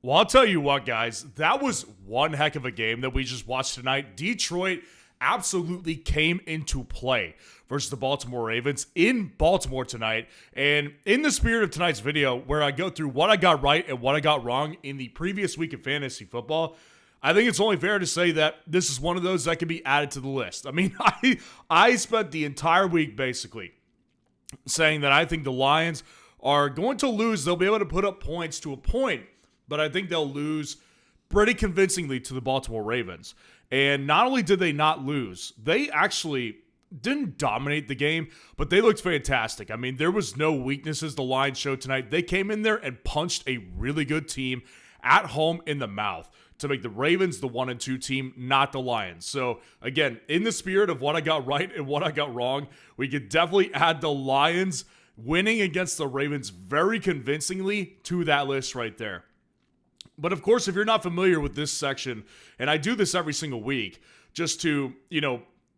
Well, I'll tell you what, guys, that was one heck of a game that we just watched tonight. Detroit absolutely came into play versus the Baltimore Ravens in Baltimore tonight. And in the spirit of tonight's video, where I go through what I got right and what I got wrong in the previous week of fantasy football, I think it's only fair to say that this is one of those that can be added to the list. I mean, I spent the entire week basically saying that I think the Lions are going to lose. They'll be able to put up points to a point, but I think they'll lose pretty convincingly to the Baltimore Ravens. And not only did they not lose, they actually didn't dominate the game, but they looked fantastic. I mean, there was no weaknesses the Lions showed tonight. They came in there and punched a really good team at home in the mouth to make the Ravens the 1-2 team, not the Lions. So again, in the spirit of what I got right and what I got wrong, we could definitely add the Lions winning against the Ravens very convincingly to that list right there. But of course, if you're not familiar with this section, and I do this every single week, just to,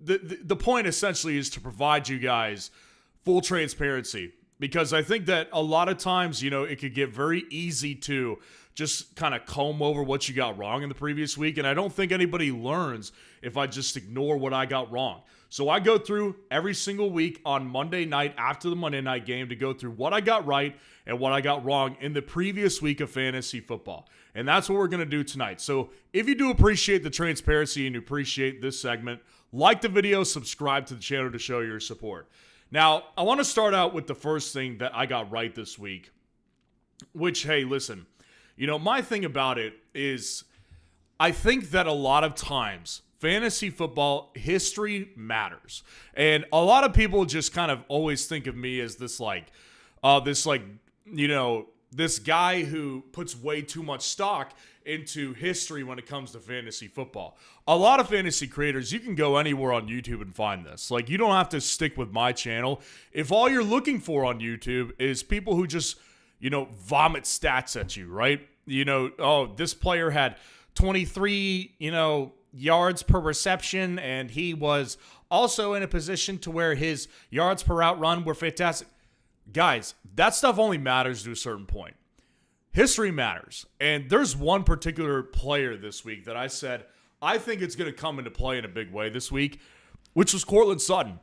the point essentially is to provide you guys full transparency. Because I think that a lot of times, it could get very easy to just kind of comb over what you got wrong in the previous week. And I don't think anybody learns if I just ignore what I got wrong. So I go through every single week on Monday night after the Monday night game to go through what I got right and what I got wrong in the previous week of fantasy football. And that's what we're going to do tonight. So if you do appreciate the transparency and you appreciate this segment, like the video, subscribe to the channel to show your support. Now, I want to start out with the first thing that I got right this week, which, hey, listen, my thing about it is I think that a lot of times fantasy football history matters. And a lot of people just kind of always think of me as this guy who puts way too much stock into history when it comes to fantasy football. A lot of fantasy creators, you can go anywhere on YouTube and find this. Like, you don't have to stick with my channel. If all you're looking for on YouTube is people who just, vomit stats at you, right? This player had 23, yards per reception, and he was also in a position to where his yards per route run were fantastic. Guys, that stuff only matters to a certain point. History matters. And there's one particular player this week that I said, I think it's going to come into play in a big way this week, which was Courtland Sutton.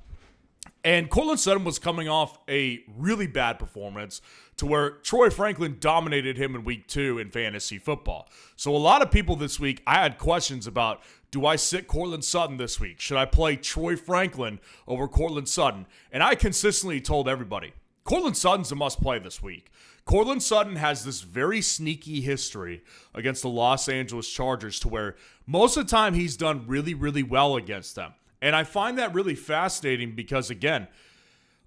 And Courtland Sutton was coming off a really bad performance to where Troy Franklin dominated him in week 2 in fantasy football. So a lot of people this week, I had questions about, do I sit Courtland Sutton this week? Should I play Troy Franklin over Courtland Sutton? And I consistently told everybody, Courtland Sutton's a must-play this week. Courtland Sutton has this very sneaky history against the Los Angeles Chargers to where most of the time he's done really, really well against them. And I find that really fascinating because, again,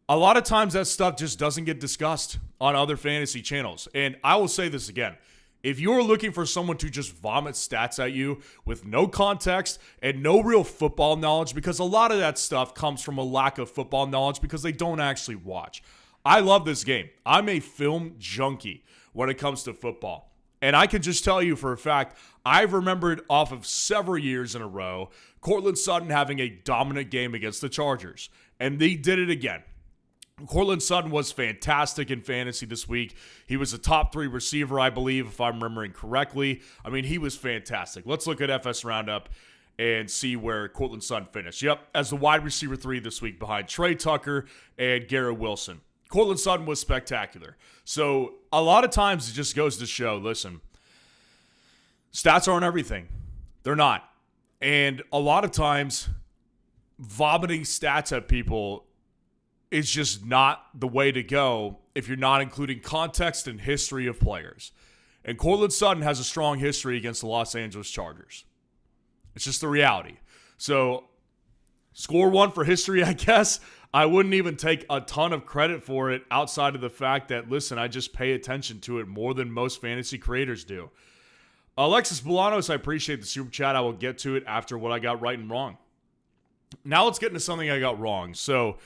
a lot of times that stuff just doesn't get discussed on other fantasy channels. And I will say this again. If you're looking for someone to just vomit stats at you with no context and no real football knowledge, because a lot of that stuff comes from a lack of football knowledge because they don't actually watch. I love this game. I'm a film junkie when it comes to football. And I can just tell you for a fact, I've remembered off of several years in a row, Courtland Sutton having a dominant game against the Chargers. And they did it again. Courtland Sutton was fantastic in fantasy this week. He was a top 3 receiver, I believe, if I'm remembering correctly. I mean, he was fantastic. Let's look at FS Roundup and see where Courtland Sutton finished. Yep, as the wide receiver 3 this week behind Trey Tucker and Garrett Wilson. Courtland Sutton was spectacular. So a lot of times it just goes to show, listen, stats aren't everything. They're not. And a lot of times vomiting stats at people is just not the way to go if you're not including context and history of players. And Courtland Sutton has a strong history against the Los Angeles Chargers. It's just the reality. So score 1 for history, I guess. I wouldn't even take a ton of credit for it outside of the fact that, listen, I just pay attention to it more than most fantasy creators do. Alexis Bolanos, I appreciate the super chat. I will get to it after what I got right and wrong. Now let's get into something I got wrong. So,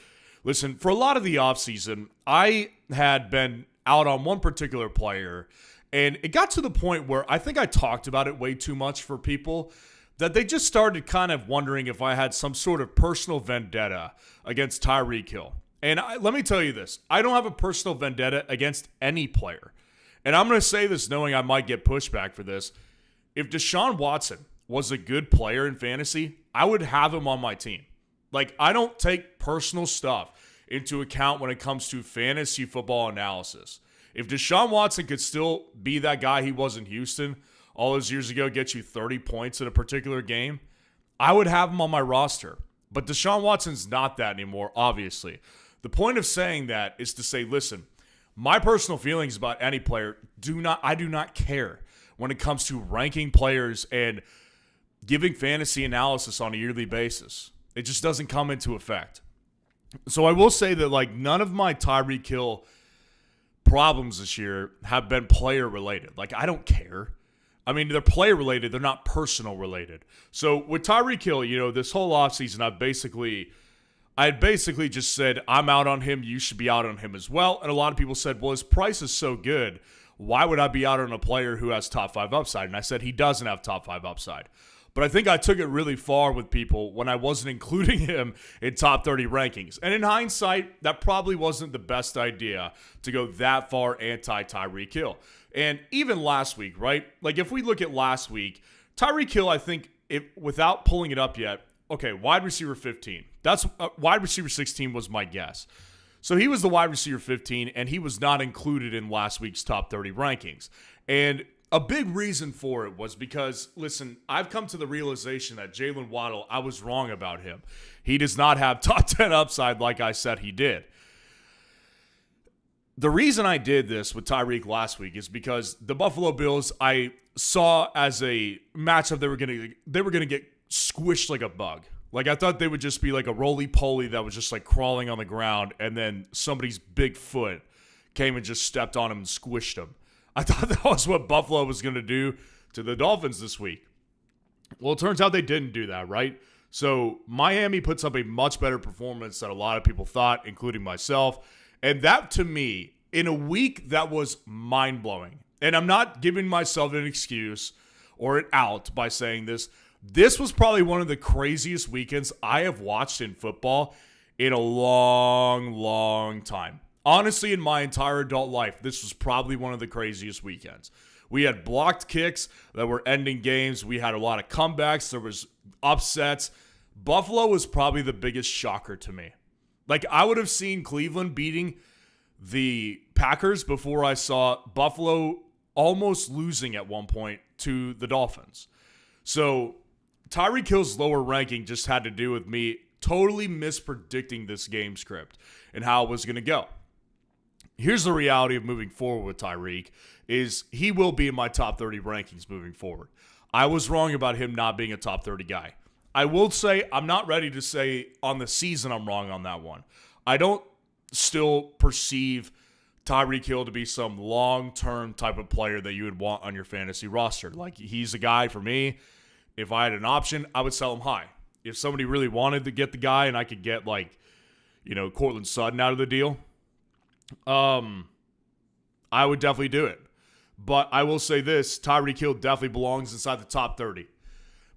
listen, for a lot of the offseason, I had been out on one particular player, and it got to the point where I think I talked about it way too much for people that they just started kind of wondering if I had some sort of personal vendetta against Tyreek Hill. And let me tell you this. I don't have a personal vendetta against any player. And I'm going to say this knowing I might get pushback for this. If Deshaun Watson was a good player in fantasy, I would have him on my team. Like, I don't take personal stuff into account when it comes to fantasy football analysis. If Deshaun Watson could still be that guy he was in Houston all those years ago, get you 30 points in a particular game, I would have him on my roster. But Deshaun Watson's not that anymore, obviously. The point of saying that is to say, listen, my personal feelings about any player, I do not care when it comes to ranking players and giving fantasy analysis on a yearly basis. It just doesn't come into effect. So I will say that, like, none of my Tyreek Hill problems this year have been player related. Like, I don't care. I mean, they're player related. They're not personal related. So with Tyreek Hill, this whole offseason, I had basically just said, I'm out on him. You should be out on him as well. And a lot of people said, well, his price is so good. Why would I be out on a player who has top 5 upside? And I said, he doesn't have top 5 upside. But I think I took it really far with people when I wasn't including him in top 30 rankings. And in hindsight, that probably wasn't the best idea to go that far anti-Tyreek Hill. And even last week, right? Like, if we look at last week, Tyreek Hill, I think, without pulling it up yet, okay, wide receiver 15. That's wide receiver 16 was my guess. So he was the wide receiver 15, and he was not included in last week's top 30 rankings. And a big reason for it was because, listen, I've come to the realization that Jalen Waddle, I was wrong about him. He does not have top 10 upside like I said he did. The reason I did this with Tyreek last week is because the Buffalo Bills I saw as a matchup they were gonna get squished like a bug. Like, I thought they would just be like a roly-poly that was just like crawling on the ground, and then somebody's big foot came and just stepped on him and squished him. I thought that was what Buffalo was going to do to the Dolphins this week. Well, it turns out they didn't do that, right? So Miami puts up a much better performance than a lot of people thought, including myself. And that, to me, in a week that was mind-blowing, and I'm not giving myself an excuse or an out by saying this was probably one of the craziest weekends I have watched in football in a long, long time. Honestly, in my entire adult life, this was probably one of the craziest weekends. We had blocked kicks that were ending games. We had a lot of comebacks. There was upsets. Buffalo was probably the biggest shocker to me. Like, I would have seen Cleveland beating the Packers before I saw Buffalo almost losing at one point to the Dolphins. So Tyreek Hill's lower ranking just had to do with me totally mispredicting this game script and how it was going to go. Here's the reality of moving forward with Tyreek is he will be in my top 30 rankings moving forward. I was wrong about him not being a top 30 guy. I will say I'm not ready to say on the season I'm wrong on that one. I don't still perceive Tyreek Hill to be some long-term type of player that you would want on your fantasy roster. Like, he's a guy for me. If I had an option, I would sell him high. If somebody really wanted to get the guy and I could get, like, Courtland Sutton out of the deal, I would definitely do it. But I will say this, Tyreek Hill definitely belongs inside the top 30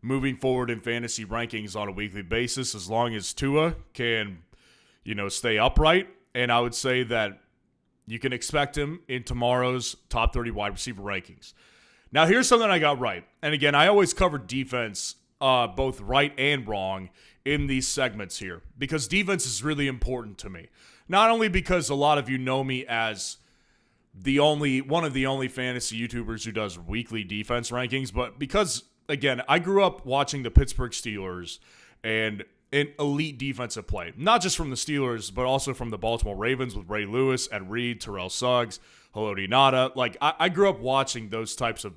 moving forward in fantasy rankings on a weekly basis, as long as Tua can, stay upright. And I would say that you can expect him in tomorrow's top 30 wide receiver rankings. Now, here's something I got right. And again, I always cover defense both right and wrong in these segments here because defense is really important to me. Not only because a lot of you know me as one of the only fantasy YouTubers who does weekly defense rankings, but because, again, I grew up watching the Pittsburgh Steelers and an elite defensive play. Not just from the Steelers, but also from the Baltimore Ravens with Ray Lewis, Ed Reed, Terrell Suggs, Haloti Ngata. Like, I grew up watching those types of,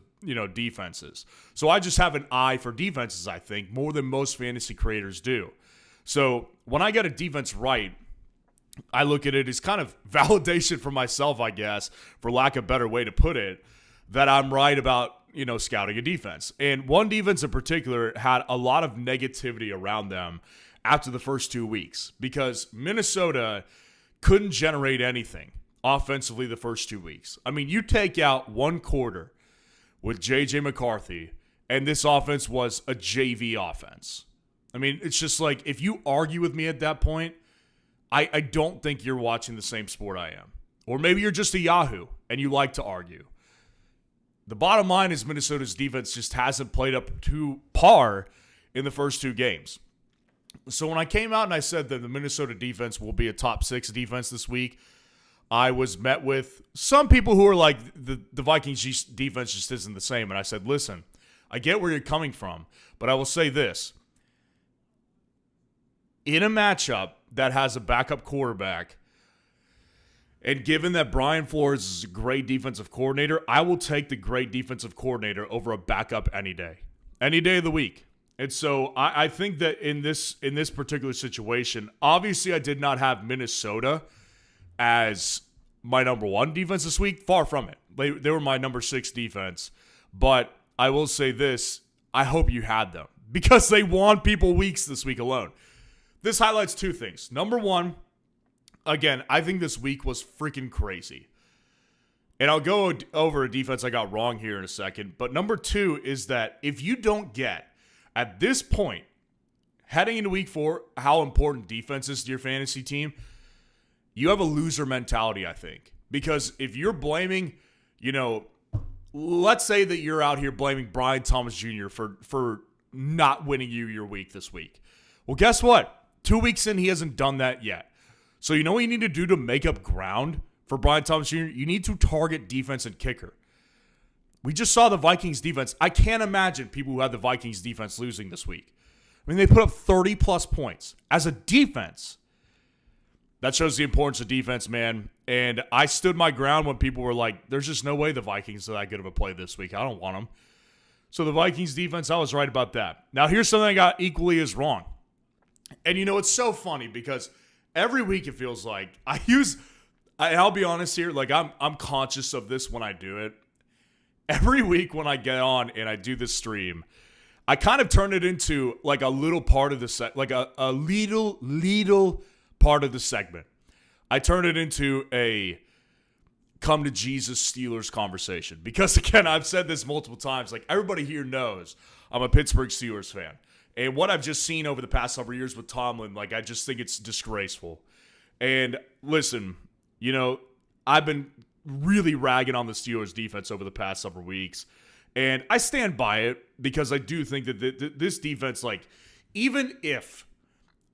defenses. So I just have an eye for defenses, I think, more than most fantasy creators do. So when I get a defense right, I look at it as kind of validation for myself, I guess, for lack of a better way to put it, that I'm right about, scouting a defense. And one defense in particular had a lot of negativity around them after the first 2 weeks because Minnesota couldn't generate anything offensively the first 2 weeks. I mean, you take out one quarter with J.J. McCarthy, and this offense was a JV offense. I mean, it's just like, if you argue with me at that point, I don't think you're watching the same sport I am. Or maybe you're just a Yahoo and you like to argue. The bottom line is Minnesota's defense just hasn't played up to par in the first 2 games. So when I came out and I said that the Minnesota defense will be a top 6 defense this week, I was met with some people who are like, the Vikings defense just isn't the same. And I said, listen, I get where you're coming from, but I will say this. In a matchup that has a backup quarterback, and given that Brian Flores is a great defensive coordinator, I will take the great defensive coordinator over a backup any day of the week. And so I think that in this particular situation, obviously I did not have Minnesota as my number 1 defense this week. Far from it. They were my number 6 defense. But I will say this, I hope you had them because they won people weeks this week alone. This highlights 2 things. Number 1, again, I think this week was freaking crazy. And I'll go over a defense I got wrong here in a second. But number 2 is that if you don't get, at this point, heading into week 4, how important defense is to your fantasy team, you have a loser mentality, I think. Because if you're blaming, let's say that you're out here blaming Brian Thomas Jr. for not winning you your week this week. Well, guess what? 2 weeks in, he hasn't done that yet. So you know what you need to do to make up ground for Brian Thomas Jr.? You need to target defense and kicker. We just saw the Vikings defense. I can't imagine people who had the Vikings defense losing this week. I mean, they put up 30-plus points as a defense. That shows the importance of defense, man. And I stood my ground when people were like, there's just no way the Vikings are that good of a play this week. I don't want them. So the Vikings defense, I was right about that. Now, here's something I got equally as wrong. And, it's so funny because every week it feels like I'll be honest here, like I'm conscious of this when I do it. Every week when I get on and I do this stream, I kind of turn it into like a little part of the like a little part of the segment. I turn it into a come to Jesus Steelers conversation because, again, I've said this multiple times. Like, everybody here knows I'm a Pittsburgh Steelers fan. And what I've just seen over the past several years with Tomlin, like, I just think it's disgraceful. And listen, I've been really ragging on the Steelers defense over the past several weeks. And I stand by it because I do think that this defense, like, even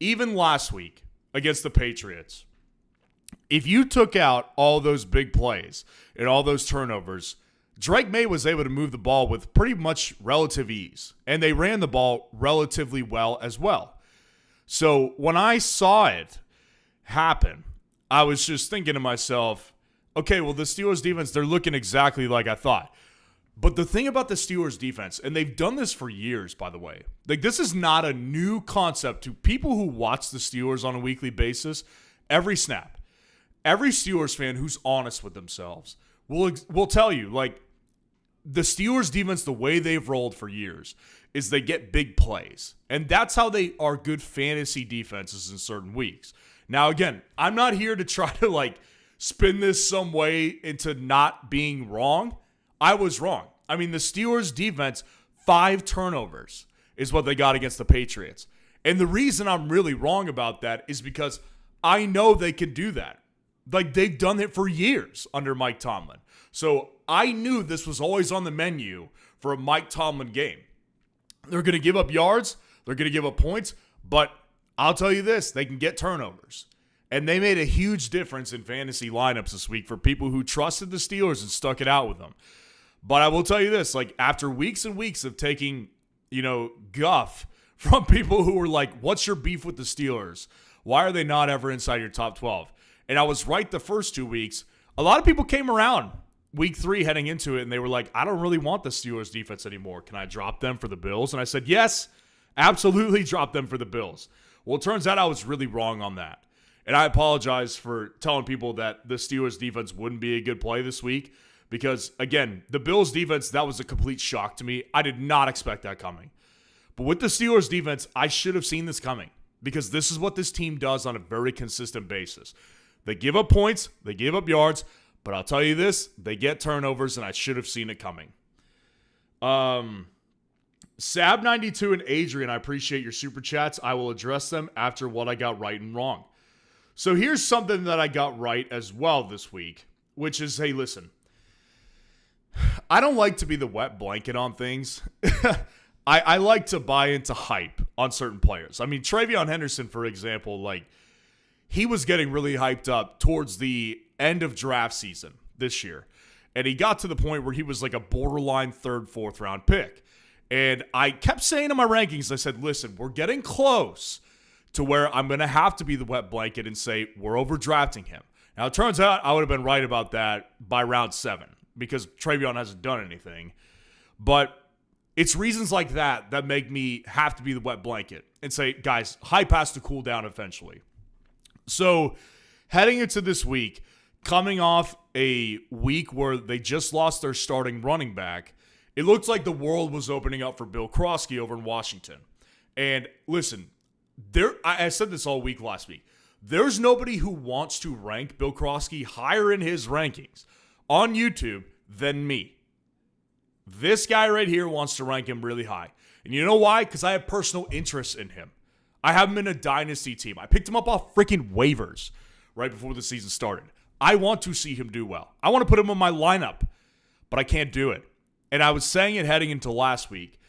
last week against the Patriots, if you took out all those big plays and all those turnovers, Drake May was able to move the ball with pretty much relative ease. And they ran the ball relatively well as well. So when I saw it happen, I was just thinking to myself, okay, well, the Steelers defense, they're looking exactly like I thought. But the thing about the Steelers defense, and they've done this for years, by the way, like, this is not a new concept to people who watch the Steelers on a weekly basis. Every snap, every Steelers fan who's honest with themselves will tell you, like, the Steelers defense, the way they've rolled for years is they get big plays. And that's how they are good fantasy defenses in certain weeks. Now, again, I'm not here to try to, like, spin this some way into not being wrong. I was wrong. I mean, the Steelers defense, 5 turnovers is what they got against the Patriots. And the reason I'm really wrong about that is because I know they can do that. Like, they've done it for years under Mike Tomlin. So I knew this was always on the menu for a Mike Tomlin game. They're going to give up yards. They're going to give up points. But I'll tell you this, they can get turnovers. And they made a huge difference in fantasy lineups this week for people who trusted the Steelers and stuck it out with them. But I will tell you this, like, after weeks and weeks of taking, guff from people who were like, what's your beef with the Steelers? Why are they not ever inside your top 12? And I was right the first 2 weeks. A lot of people came around week 3 heading into it, and they were like, I don't really want the Steelers defense anymore. Can I drop them for the Bills? And I said, yes, absolutely drop them for the Bills. Well, it turns out I was really wrong on that. And I apologize for telling people that the Steelers defense wouldn't be a good play this week because, again, the Bills defense, that was a complete shock to me. I did not expect that coming. But with the Steelers defense, I should have seen this coming because this is what this team does on a very consistent basis. They give up points, they give up yards, but I'll tell you this, they get turnovers, and I should have seen it coming. Sab92 and Adrian, I appreciate your super chats. I will address them after what I got right and wrong. So here's something that I got right as well this week, which is, hey, listen, I don't like to be the wet blanket on things. I like to buy into hype on certain players. I mean, Travion Henderson, for example, like, he was getting really hyped up towards the end of draft season this year. And he got to the point where he was like a borderline 3rd, 4th round pick. And I kept saying in my rankings, I said, listen, we're getting close to where I'm going to have to be the wet blanket and say we're overdrafting him. Now, it turns out I would have been right about that by round 7 because Travion hasn't done anything. But it's reasons like that that make me have to be the wet blanket and say, guys, hype has to cool down eventually. So heading into this week, coming off a week where they just lost their starting running back, it looked like the world was opening up for Bill Krosky over in Washington. And listen, I said this all week last week. There's nobody who wants to rank Bill Krosky higher in his rankings on YouTube than me. This guy right here wants to rank him really high. And you know why? Because I have personal interest in him. I have him in a dynasty team. I picked him up off freaking waivers right before the season started. I want to see him do well. I want to put him in my lineup, but I can't do it. And I was saying it heading into last week.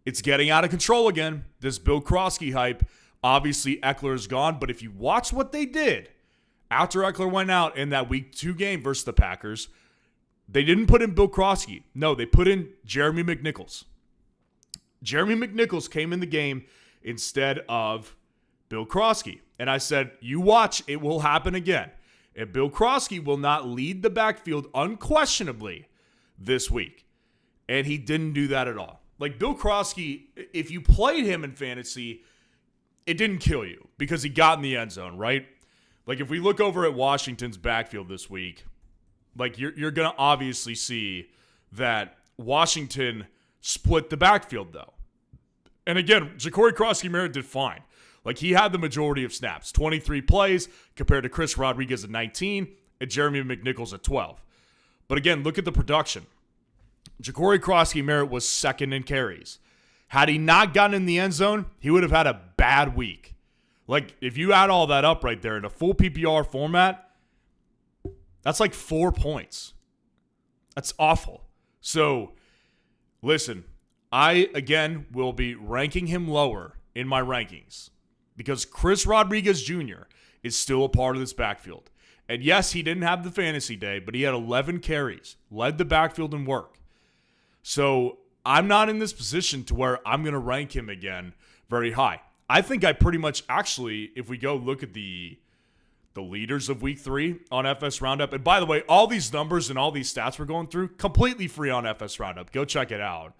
It's getting out of control again. This Bill Krosky hype. Obviously, Eckler is gone, but if you watch what they did after Eckler went out in that week 2 game versus the Packers, they didn't put in Bill Krosky. No, they put in Jeremy McNichols. Jeremy McNichols came in the game instead of Bill Krosky. And I said, you watch, it will happen again. And Bill Krosky will not lead the backfield unquestionably this week. And he didn't do that at all. Like, Bill Krosky, if you played him in fantasy, it didn't kill you because he got in the end zone, right? Like, if we look over at Washington's backfield this week, like, you're going to obviously see that Washington split the backfield, though. And again, Ja'Cory Krosky-Merritt did fine. Like, he had the majority of snaps, 23 plays compared to Chris Rodriguez at 19 and Jeremy McNichols at 12. But again, look at the production. Ja'Cory Krosky-Merritt was 2nd in carries. Had he not gotten in the end zone, he would have had a bad week. Like, if you add all that up right there in a full PPR format, that's like 4 points. That's awful. So, listen, I, again, will be ranking him lower in my rankings because Chris Rodriguez Jr. is still a part of this backfield. And yes, he didn't have the fantasy day, but he had 11 carries, led the backfield in work. So I'm not in this position to where I'm going to rank him again very high. I think I pretty much actually, if we go look at the leaders of week 3 on FS Roundup, and by the way, all these numbers and all these stats we're going through, completely free on FS Roundup. Go check it out.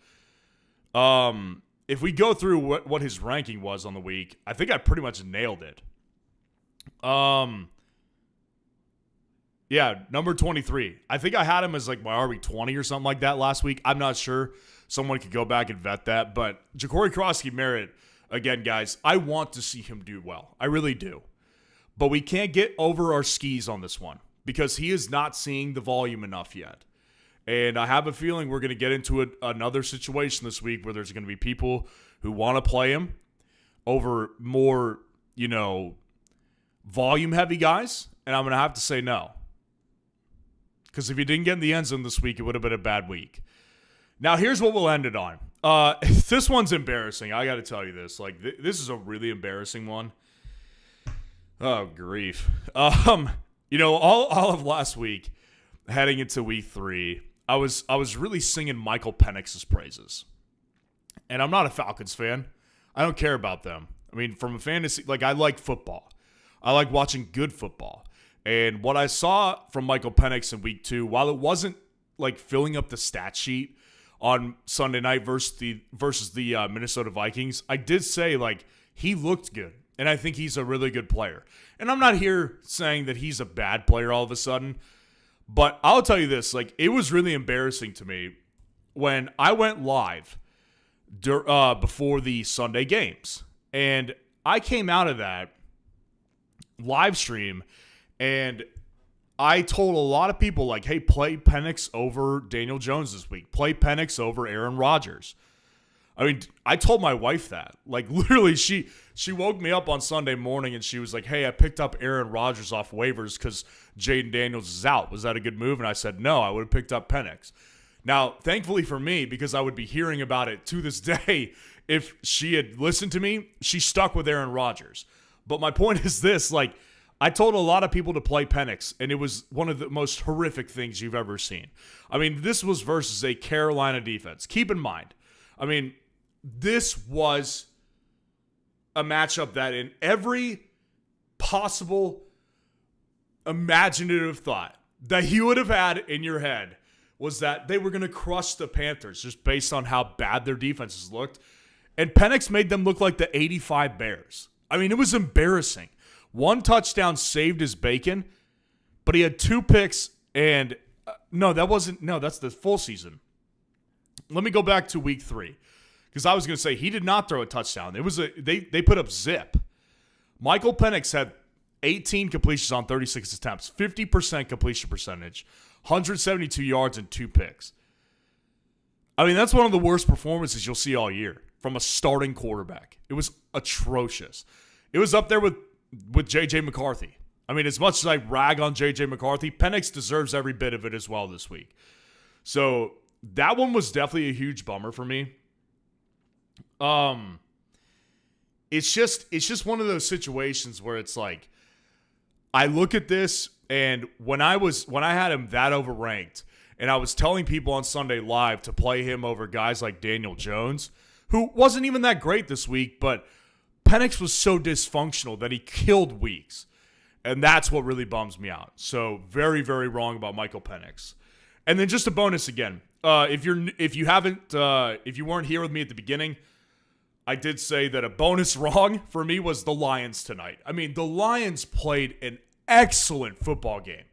If we go through what his ranking was on the week, I think I pretty much nailed it. Yeah, number 23. I think I had him as like my RB20 or something like that last week. I'm not sure. Someone could go back and vet that. But Ja'Cory Krosky-Merritt, again, guys, I want to see him do well. I really do. But we can't get over our skis on this one because he is not seeing the volume enough yet. And I have a feeling we're going to get into another situation this week where there's going to be people who want to play him over more, volume-heavy guys. And I'm going to have to say no. Because if he didn't get in the end zone this week, it would have been a bad week. Now, here's what we'll end it on. This one's embarrassing. I got to tell you this. Like, this is a really embarrassing one. Oh, grief. All of last week, heading into week 3, I was really singing Michael Penix's praises. And I'm not a Falcons fan. I don't care about them. I mean, from a fantasy, like, I like football. I like watching good football. And what I saw from Michael Penix in week 2, while it wasn't like filling up the stat sheet on Sunday night versus the Minnesota Vikings, I did say, like, he looked good. And I think he's a really good player. And I'm not here saying that he's a bad player all of a sudden. But I'll tell you this, like, it was really embarrassing to me when I went live before the Sunday games. And I came out of that live stream and I told a lot of people, like, hey, play Penix over Daniel Jones this week. Play Penix over Aaron Rodgers. I mean, I told my wife that. Like, literally, she woke me up on Sunday morning and she was like, hey, I picked up Aaron Rodgers off waivers because Jaden Daniels is out. Was that a good move? And I said, no, I would have picked up Penix. Now, thankfully for me, because I would be hearing about it to this day, if she had listened to me, she stuck with Aaron Rodgers. But my point is this, like, I told a lot of people to play Penix, and it was one of the most horrific things you've ever seen. I mean, this was versus a Carolina defense. Keep in mind, I mean, this was a matchup that in every possible imaginative thought that you would have had in your head was that they were going to crush the Panthers just based on how bad their defenses looked. And Penix made them look like the 85 Bears. I mean, it was embarrassing. One touchdown saved his bacon, but he had 2 picks and that's the full season. Let me go back to week 3 because I was going to say he did not throw a touchdown. It was they put up zip. Michael Penix had 18 completions on 36 attempts, 50% completion percentage, 172 yards and 2 picks. I mean, that's one of the worst performances you'll see all year from a starting quarterback. It was atrocious. It was up there with J.J. McCarthy. I mean, as much as I rag on J.J. McCarthy, Penix deserves every bit of it as well this week. So that one was definitely a huge bummer for me. It's just one of those situations where it's like, I look at this, and when I had him that overranked, and I was telling people on Sunday Live to play him over guys like Daniel Jones, who wasn't even that great this week, but Penix was so dysfunctional that he killed weeks. And that's what really bums me out. So very, very wrong about Michael Penix. And then just a bonus again. If you weren't here with me at the beginning, I did say that a bonus wrong for me was the Lions tonight. I mean, the Lions played an excellent football game.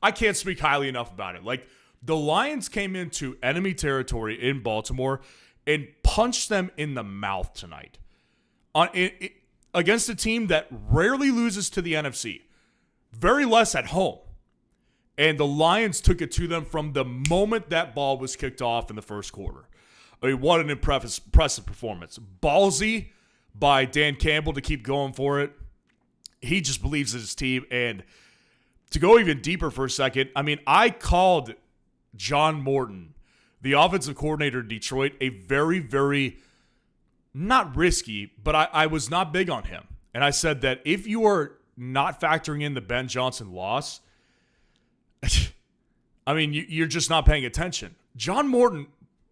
I can't speak highly enough about it. Like, the Lions came into enemy territory in Baltimore and punched them in the mouth tonight. Against a team that rarely loses to the NFC. Very less at home. And the Lions took it to them from the moment that ball was kicked off in the first quarter. I mean, what an impressive performance. Ballsy by Dan Campbell to keep going for it. He just believes in his team. And to go even deeper for a second, I mean, I called John Morton, the offensive coordinator in Detroit, a very, very, not risky, but I was not big on him. And I said that if you are not factoring in the Ben Johnson loss, I mean, you're just not paying attention. John Morton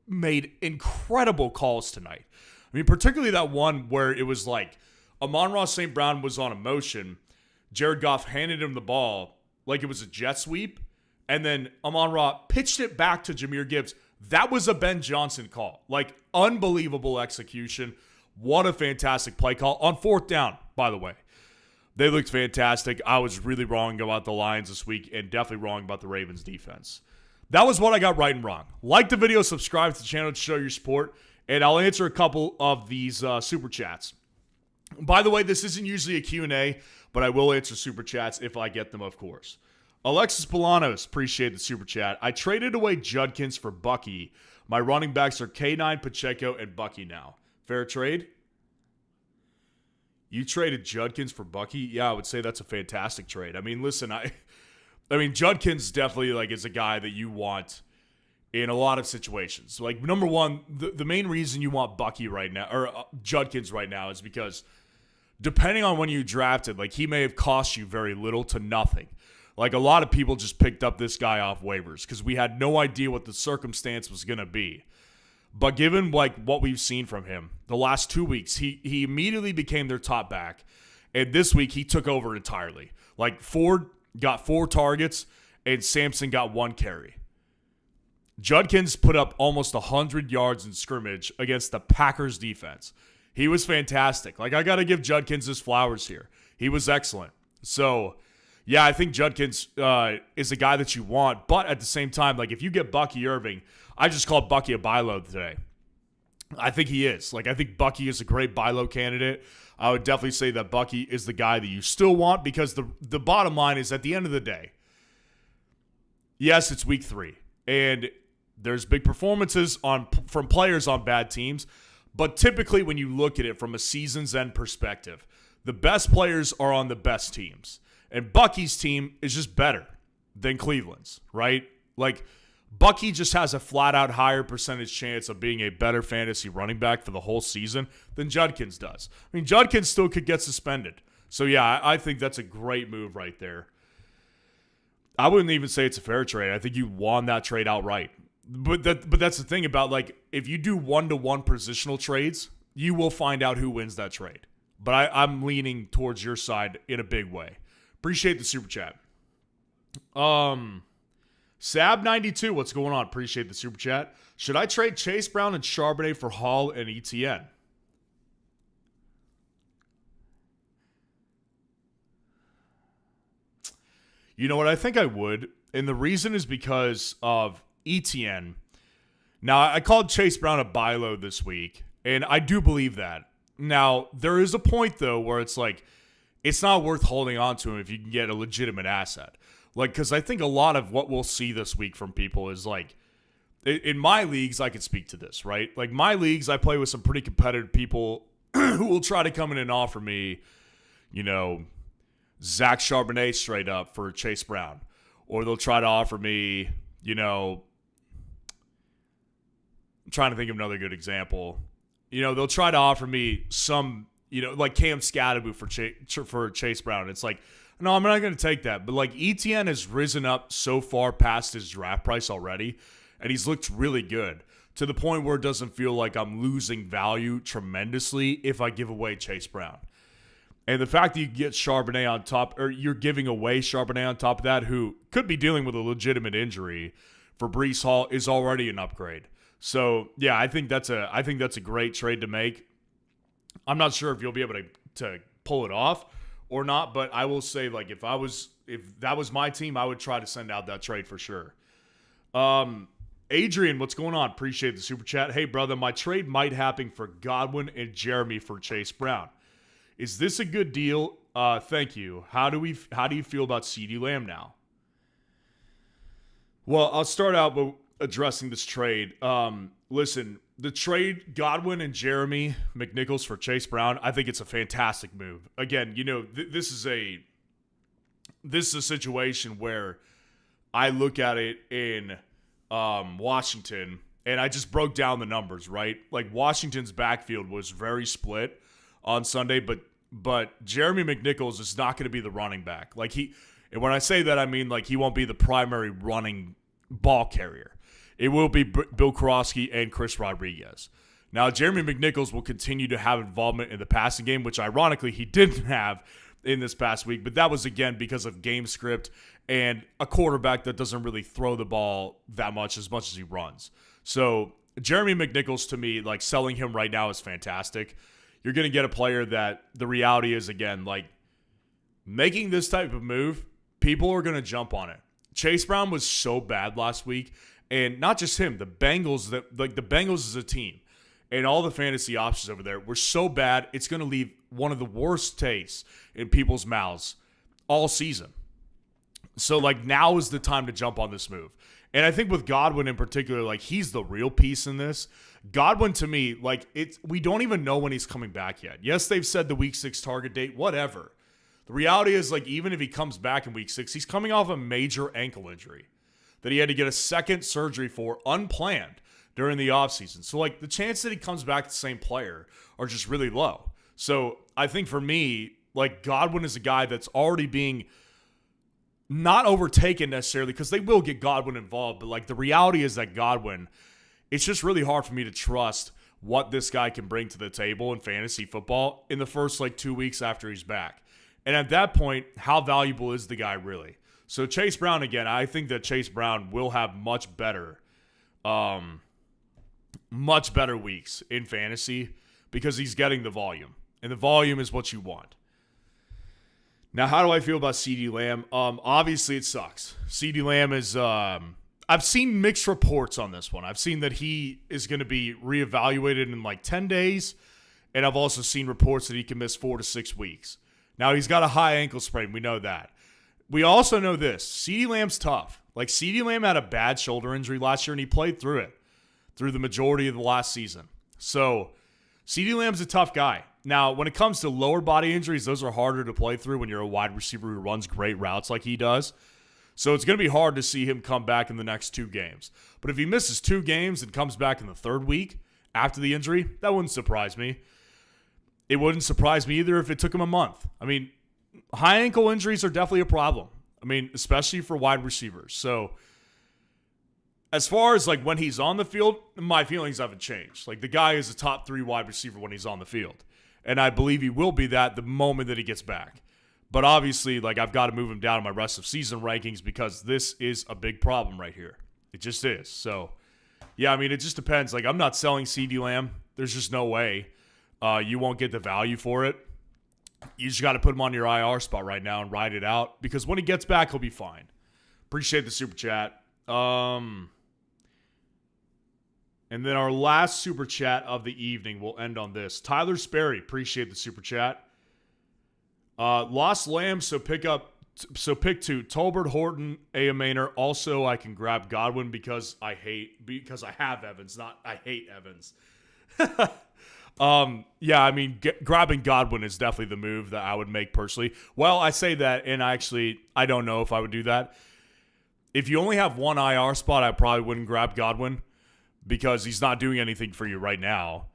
made incredible calls tonight. I mean, particularly that one where it was like Amon-Ra St. Brown was on a motion. Jared Goff handed him the ball like it was a jet sweep. And then Amon-Ra pitched it back to Jahmyr Gibbs. That was a Ben Johnson call. Like, unbelievable execution. What a fantastic play call. On 4th down, by the way. They looked fantastic. I was really wrong about the Lions this week and definitely wrong about the Ravens defense. That was what I got right and wrong. Like the video, subscribe to the channel to show your support, and I'll answer a couple of these super chats. By the way, this isn't usually a Q&A, but I will answer super chats if I get them, of course. Alexis Polanos, appreciate the super chat. I traded away Judkins for Bucky. My running backs are K9, Pacheco, and Bucky now. Fair trade? You traded Judkins for Bucky? Yeah, I would say that's a fantastic trade. I mean, listen, I mean, Judkins definitely is a guy that you want in a lot of situations. Like, number one, the main reason you want Bucky right now, or Judkins right now, is because depending on when you drafted, like, he may have cost you very little to nothing. Like, a lot of people just picked up this guy off waivers because we had no idea what the circumstance was going to be. But given, like, what we've seen from him the last 2 weeks, he immediately became their top back. And this week, he took over entirely. Like, Ford got 4 targets, and Sampson got 1 carry. Judkins put up almost 100 yards in scrimmage against the Packers defense. He was fantastic. Like, I got to give Judkins his flowers here. He was excellent. So, yeah, I think Judkins is a guy that you want. But at the same time, like, if you get Bucky Irving, I just called Bucky a buy low today. I think he is. Like, I think Bucky is a great buy low candidate. I would definitely say that Bucky is the guy that you still want because the bottom line is at the end of the day, yes, it's week 3. And there's big performances from players on bad teams. But typically when you look at it from a season's end perspective, the best players are on the best teams. And Bucky's team is just better than Cleveland's, right? Like, Bucky just has a flat-out higher percentage chance of being a better fantasy running back for the whole season than Judkins does. I mean, Judkins still could get suspended. So, yeah, I think that's a great move right there. I wouldn't even say it's a fair trade. I think you won that trade outright. But that's the thing about, like, if you do one-to-one positional trades, you will find out who wins that trade. But I'm leaning towards your side in a big way. Appreciate the super chat. Sab92, what's going on? Appreciate the super chat. Should I trade Chase Brown and Charbonnet for Hall and ETN? You know what? I think I would. And the reason is because of ETN. Now, I called Chase Brown a buy low this week, and I do believe that. Now, there is a point, though, where it's like, it's not worth holding on to him if you can get a legitimate asset. Like, because I think a lot of what we'll see this week from people is like, in my leagues, I can speak to this, right? Like, my leagues, I play with some pretty competitive people who will try to come in and offer me, you know, Zach Charbonnet straight up for Chase Brown. Or they'll try to offer me, you know, I'm trying to think of another good example. You know, they'll try to offer me some, you know, like Cam Scadaboo for Chase Brown. It's like, no, I'm not going to take that. But, like, ETN has risen up so far past his draft price already, and he's looked really good to the point where it doesn't feel like I'm losing value tremendously if I give away Chase Brown. And the fact that you get Charbonnet on top, or you're giving away Charbonnet on top of that, who could be dealing with a legitimate injury for Breece Hall, is already an upgrade. So, yeah, I think that's a great trade to make. I'm not sure if you'll be able to pull it off or not, but I will say, like, if that was my team, I would try to send out that trade for sure. Adrian, what's going on? Appreciate the super chat. Hey, brother, my trade might happen for Godwin and Jeremy for Chase Brown. Is this a good deal? Thank you. How do you feel about CeeDee Lamb now? Well, I'll start out by addressing this trade. Listen, the trade Godwin and Jeremy McNichols for Chase Brown, I think it's a fantastic move. Again, you know, this is a situation where I look at it in Washington, and I just broke down the numbers, right? Like, Washington's backfield was very split on Sunday, but Jeremy McNichols is not going to be the running back. Like, and when I say that, I mean, like, he won't be the primary running ball carrier. It will be Bill Karofsky and Chris Rodriguez. Now, Jeremy McNichols will continue to have involvement in the passing game, which ironically he didn't have in this past week, but that was, again, because of game script and a quarterback that doesn't really throw the ball that much as he runs. So Jeremy McNichols, to me, like, selling him right now is fantastic. You're going to get a player that the reality is, again, like, making this type of move, people are going to jump on it. Chase Brown was so bad last week, and not just him, the Bengals as a team and all the fantasy options over there were so bad, it's going to leave one of the worst tastes in people's mouths all season. So, like, now is the time to jump on this move. And I think with Godwin in particular, like, he's the real piece in this. Godwin, to me, like, we don't even know when he's coming back yet. Yes, they've said the week 6 target date, whatever. The reality is, like, even if he comes back in week 6, he's coming off a major ankle injury that he had to get a second surgery for unplanned during the offseason. So, like, the chance that he comes back the same player are just really low. So, I think for me, like, Godwin is a guy that's already being not overtaken necessarily, because they will get Godwin involved, but, like, the reality is that Godwin, it's just really hard for me to trust what this guy can bring to the table in fantasy football in the first, like, 2 weeks after he's back. And at that point, how valuable is the guy really? So Chase Brown, again, I think that Chase Brown will have much better weeks in fantasy because he's getting the volume. And the volume is what you want. Now, how do I feel about CeeDee Lamb? Obviously, it sucks. CeeDee Lamb is I've seen mixed reports on this one. I've seen that he is going to be reevaluated in like 10 days, and I've also seen reports that he can miss 4 to 6 weeks. Now, he's got a high ankle sprain. We know that. We also know this. CeeDee Lamb's tough. Like, CeeDee Lamb had a bad shoulder injury last year, and he played through it through the majority of the last season. So, CeeDee Lamb's a tough guy. Now, when it comes to lower body injuries, those are harder to play through when you're a wide receiver who runs great routes like he does. So it's going to be hard to see him come back in the next 2 games. But if he misses 2 games and comes back in the 3rd week after the injury, that wouldn't surprise me. It wouldn't surprise me either if it took him a month. I mean, high ankle injuries are definitely a problem. I mean, especially for wide receivers. So as far as like when he's on the field, my feelings haven't changed. Like the guy is a top 3 wide receiver when he's on the field. And I believe he will be that the moment that he gets back. But obviously, like I've got to move him down in my rest of season rankings because this is a big problem right here. It just is. So, yeah, I mean, it just depends. Like I'm not selling CeeDee Lamb. There's just no way you won't get the value for it. You just got to put him on your IR spot right now and ride it out because when he gets back, he'll be fine. Appreciate the super chat. And then our last super chat of the evening, we'll end on this. Tyler Sperry, appreciate the super chat. Lost Lamb, so pick 2. Tolbert, Horton, Ayamainer. Also, I can grab Godwin because I have Evans, not I hate Evans. Yeah, I mean, grabbing Godwin is definitely the move that I would make personally. Well, I say that, and I don't know if I would do that. If you only have one IR spot, I probably wouldn't grab Godwin because he's not doing anything for you right now.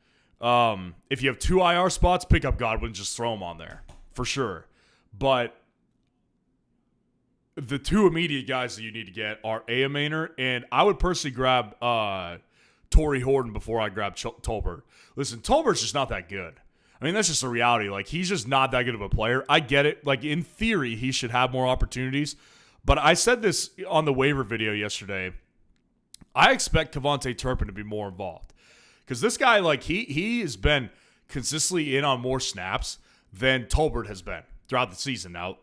If you have 2 IR spots, pick up Godwin, just throw him on there for sure. But the 2 immediate guys that you need to get are Ayamainer, and I would personally grab Torrey Horton before I grab Tolbert. Listen, Tolbert's just not that good. I mean, that's just a reality. Like, he's just not that good of a player. I get it. Like, in theory, he should have more opportunities. But I said this on the waiver video yesterday. I expect Kevontae Turpin to be more involved. Because this guy, like, he has been consistently in on more snaps than Tolbert has been throughout the season. Now,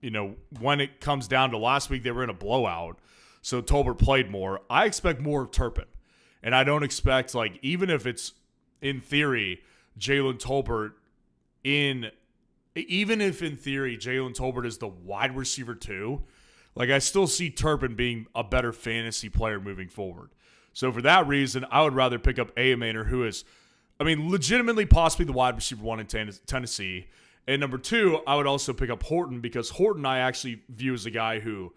you know, when it comes down to last week, they were in a blowout. So Tolbert played more. I expect more of Turpin. And I don't expect, like, even if it's, in theory, Jalen Tolbert even if in theory Jalen Tolbert is the wide receiver 2, like, I still see Turpin being a better fantasy player moving forward. So for that reason, I would rather pick up Ayamainer, who is, I mean, legitimately possibly the wide receiver 1 in Tennessee. And number 2, I would also pick up Horton because Horton I actually view as a guy who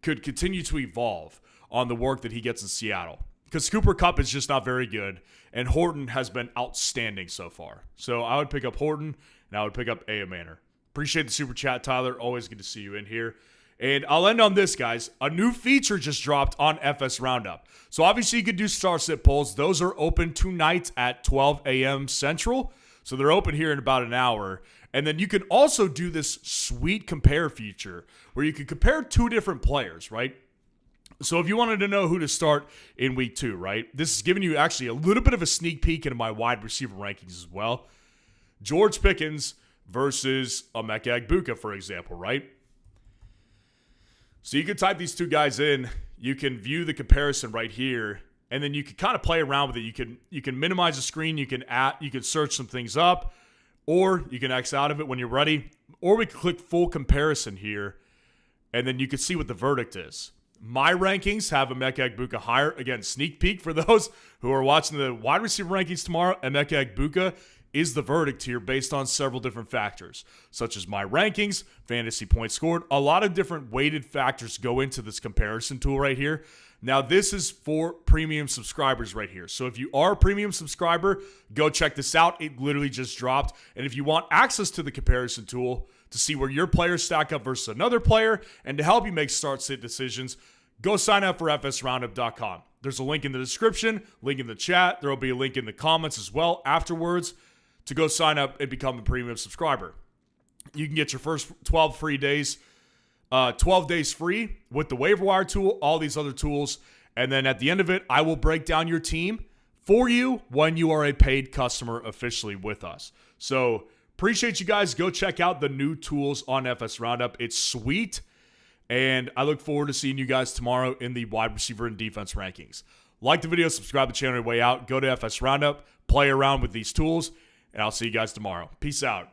could continue to evolve on the work that he gets in Seattle. Because Cooper Kupp is just not very good, and Horton has been outstanding so far. So I would pick up Horton, and I would pick up Ayamainer. Appreciate the super chat, Tyler. Always good to see you in here. And I'll end on this, guys. A new feature just dropped on FS Roundup. So obviously you could do star sit polls. Those are open tonight at 12 a.m. Central. So they're open here in about an hour. And then you can also do this sweet compare feature where you can compare 2 different players, right? So if you wanted to know who to start in week 2, right? This is giving you actually a little bit of a sneak peek into my wide receiver rankings as well. George Pickens versus Emeka Egbuka, for example, right? So you can type these 2 guys in. You can view the comparison right here, and then you can kind of play around with it. You can minimize the screen. You can search some things up, or you can X out of it when you're ready. Or we can click full comparison here, and then you can see what the verdict is. My rankings have Emeka Egbuka higher. Again, sneak peek for those who are watching the wide receiver rankings tomorrow. Emeka Egbuka is the verdict here based on several different factors, such as my rankings, fantasy points scored. A lot of different weighted factors go into this comparison tool right here. Now, this is for premium subscribers right here. So if you are a premium subscriber, go check this out. It literally just dropped. And if you want access to the comparison tool to see where your players stack up versus another player and to help you make start-sit decisions, go sign up for fsroundup.com. There's a link in the description, link in the chat. There will be a link in the comments as well afterwards to go sign up and become a premium subscriber. You can get your first 12 days free with the waiver wire tool, all these other tools. And then at the end of it, I will break down your team for you when you are a paid customer officially with us. So appreciate you guys. Go check out the new tools on FS Roundup. It's sweet. And I look forward to seeing you guys tomorrow in the wide receiver and defense rankings. Like the video, subscribe to the channel on your way out. Go to FS Roundup, play around with these tools, and I'll see you guys tomorrow. Peace out.